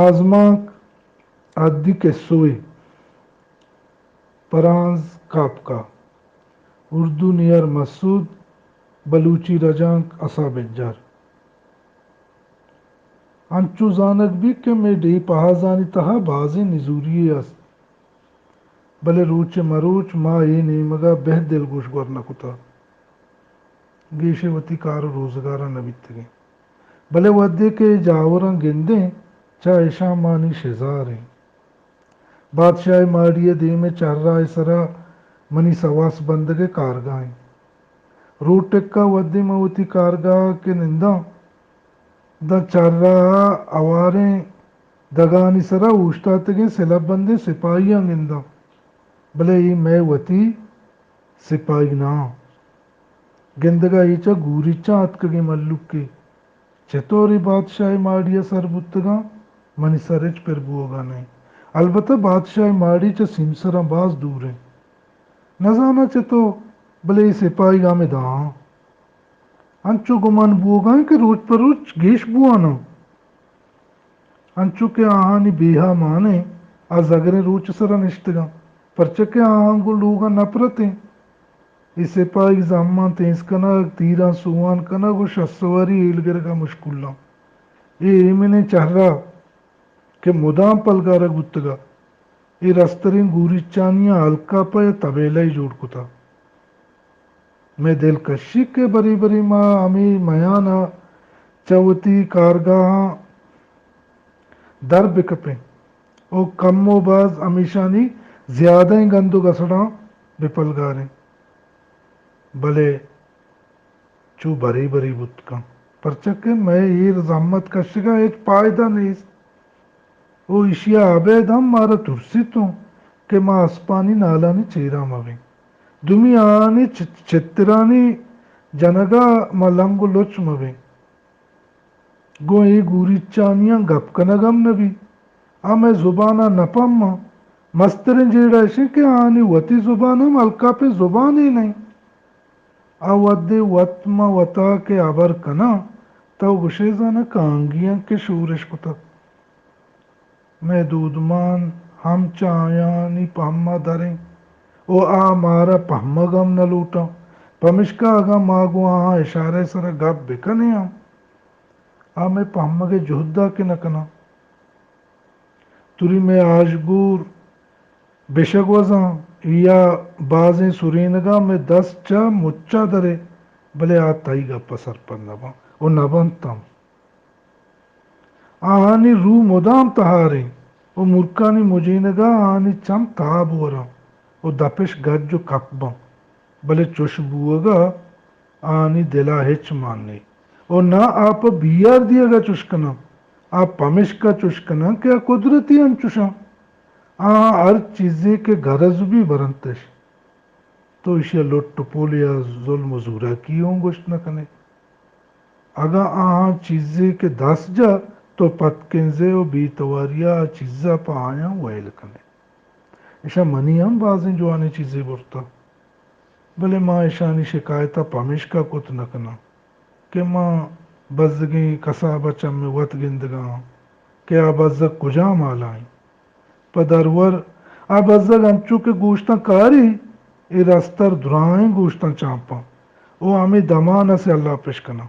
Azmak addi kessoe Paranz Kapka Urdu Niyar Masud Baluchi Rajank Asabejjar Anchu zanak bi ke me dei pahazani taha bazi nizuriye است بلے روچ مروچ ما یہ نیمگا بہ دل گوش گورنکتا گیشے وتی کار روزگارا نبیتگے بلے ودے کے جاوران گندیں چا ایشا مانی شزاریں بادشاہ ماڑیے دے میں چر رہا سرا منی سواس بندگے کارگاہیں روٹ ٹکا ودے موتی کارگاہ کے ننداں دا چر رہا اواریں دگانی سرا اوشتاتگے سلب بندے سپاہیاں گنداں بلے ای میں وتی سپاہی نا گندگا ایچا گوریچا اتکگے ملک کے چطوری بادشاہ ماڑیا سر بتگا منی سرچ پر بوگا نہیں البتہ بادشاہ ماڑی چا سمسرا باز دور ہیں نزانا چتو بلے ای سپاہی گا میں داں انچو گمان بوگا کہ روچ پر روچ گیش بوانا انچو کے آہانی بیہا مانے از اگرے روچ سرا نشتگا پرچکے آہان کو لوگا نپرتیں اس سپاہی زمان تینس کنگ تیران سوان کنگ و شسواری ایلگر کا مشکلہ اے ایمنے چہرہ کہ مدام پلگارا گتگا اے رسترین گوریچانیاں ہلکا پا یا طبیلہ ہی جوڑ کتا میں دل کشی کے بری بری ماں ہمیں میانا چوتی کارگاہاں در بکپیں او کم و باز ہمیشانی زیادہ ہی گندو گسڑاں بپلگاریں بلے چو بری بری بتکا پرچکے میں یہ رزامت کشگا ایک پائدہ نہیں او اشیا عبید ہم مارا ترسی تو کہ ما اسپانی نالانی چیرا مویں دمی آنی چترانی جنگا ملنگو لچ مویں گو ای گوری چانیاں گپ کنگم نبی میں زبانہ نپم مسترین جیڑا شے کہ آنی وتی زبان ہم ہلکا پہ زبان ہی نہیں ودے وطما وطا کے عبر کنا تو گشیزانا کانگیاں کے شورش کتا میں دودمان ہم چایانی پہما دریں او مارا پہمگم نہ لوٹا پمشکا اگا ماگو اشارہ سرا گپ بکنے میں پہمگے جہدہ کے نکنا توری میں آجگور بشگ وزاں یا بازیں سرینگا میں دس چا مچا درے بلے تائی گا پسر پر نبا او نبن تم آہانی رو مدام تہاریں او مرکانی مجینگا آہانی چم تاب ورا او دپش گج جو کپبا بلے چوش بوگا آہانی دلا ہچ ماننے او نہ آپ بیار دیا گا چشکنا آپ پمش کا چشکنا کیا قدرتی انچوشاں ہر چیزیں کے غرض بھی برنتش تو اسے لٹ پولیا ظلم و زورا کی ہوں گوشت نہ کنے اگا چیزیں کے دس جا تو پتکنزے و بیتواریا چیزا پا آیا ویل کنے ایشا منی ہم بازیں جو آنے چیزیں برتا بلے ماں ایشانی شکایتا پمیش کا کت نکنا کہ ماں بزگیں کسابہ چم میں وط گندگاں کہ آبازگ کجا مالائیں پدرور آبازگ انچو کے گوشتاں کاری ای رستر درائیں گوشتاں چاپاں او ہمیں دمانہ سے اللہ پشکنا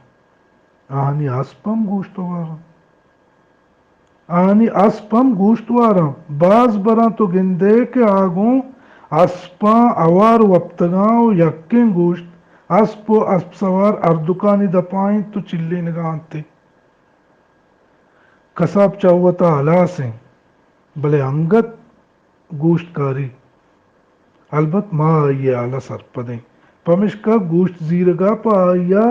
آہنی اسپم گوشتوارا آنی اسپم گوشتوارا باز برا تو گندے کے آگوں اسپاں اوار وپتگاں و یکیں گوشت اسپ و اسپ سوار اردکانی دپائیں تو چلے نگانتے کساب چاوتا علاسیں بلے انگت گوشت کاری البت ماں آئیے آلہ سرپدیں پمش کا گوشت زیرگا پا آئیا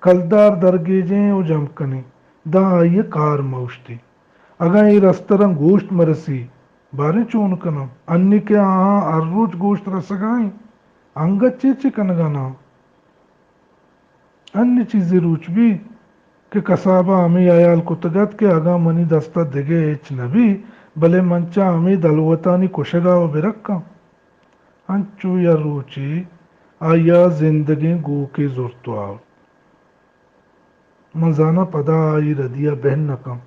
کلدار درگیجیں و جمکنے دا آئیے کار موشتی اگا یہ رسترن گوشت مرسی بارے چون کنم انی کے ہر روز گوشت رسگائیں انگت چیچے کنگانا انی چیزیں روچ بھی کہ کسابہ ہمیں آیال کتگت کے اگا منی دستہ دگے ایچ نبی بلے منچا ہمیں دلوتانی کشگا و برکا انچو یا روچی آیا زندگی گو کے زورتو آو منزانا پدا آئی ردیا بہن نکم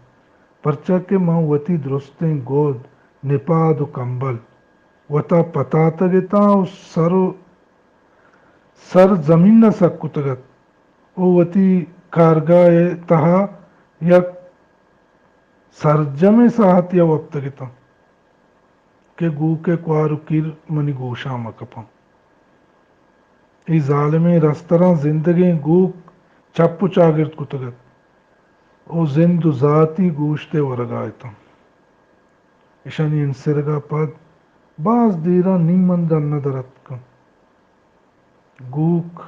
پرچہ کے ماں وتی درستیں گود نپاد و کمبل وتا پتا تگتا سر زمین نہ سکتگت او وتی کارگاہ تہا یک سرجم ساحت یا وقتگتا کہ گو کے کوارو کیر منی گوشا مکپاں ای ظالم رستراں زندگی گوک چپ چاگرد کتگت او زند و ذاتی گوشتے ورگائتا اشانی انسرگا پد باز دیرا نیمن دن درت کن گوک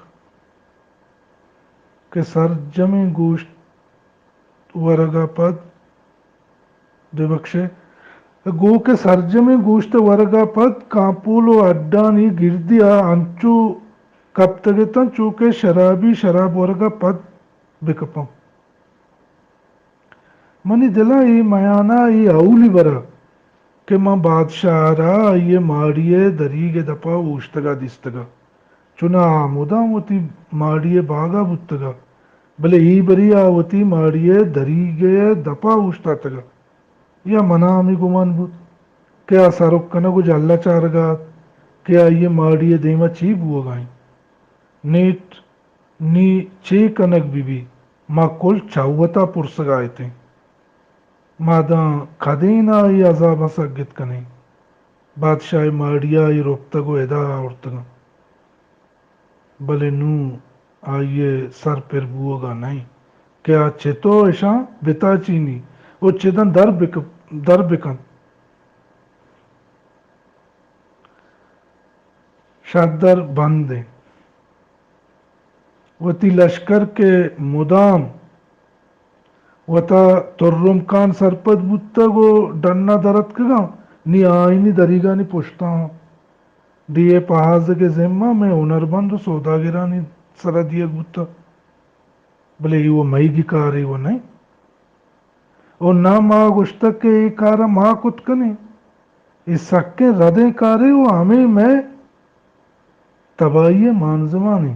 کے سرجم گوشت ورگا پد دے بخشے گو کے سرجم گوشت ورگا پد کانپولو اڈانی گردیا انچو کپتگتن چوکے شرابی شراب ورگا پد بکپم منی دلا ای میانا ای اولی برا کہ ماں بادشاہ را یہ ماڑیے دریگ دپا اوشتگا دستگا چنا آمودا موتی ماڑیے باغا بتگا بلے ای بری آوتی ماڑیے دریگ دپا اوشتا تگا یا منا ہمی گمان بود کیا سرک کنگو جاللہ چارگات کیا یہ ماڑیے دیما چی بو گائیں نیٹ نی چی کنک بی ما کل چاوتا پرسگائے تھے ماداں کھدین آئی عذاب سگت کنیں بادشاہ ماڑیا آئی روپتگو ادا آورتگا بلے نو آئیے سر پر بوگا نہیں کیا چھتو ایشاں بتا چینی وہ چدن در بکن شادر بندے وتی لشکر کے مدام وتا ترم کان سرپد بتگو ڈنا درت کگا نی آئینی دریگا نی پشتا ہوں دیے پہاز کے ذمہ میں ہنرمند سوداگرانی سرا دیا بتا بلے وہ مئی کی کاری وہ نہیں اور نہ ماں گشتک کے ای کارا ماں کت کنے اس سکے ردیں کارے وہ ہمیں میں تباہی مانزمانی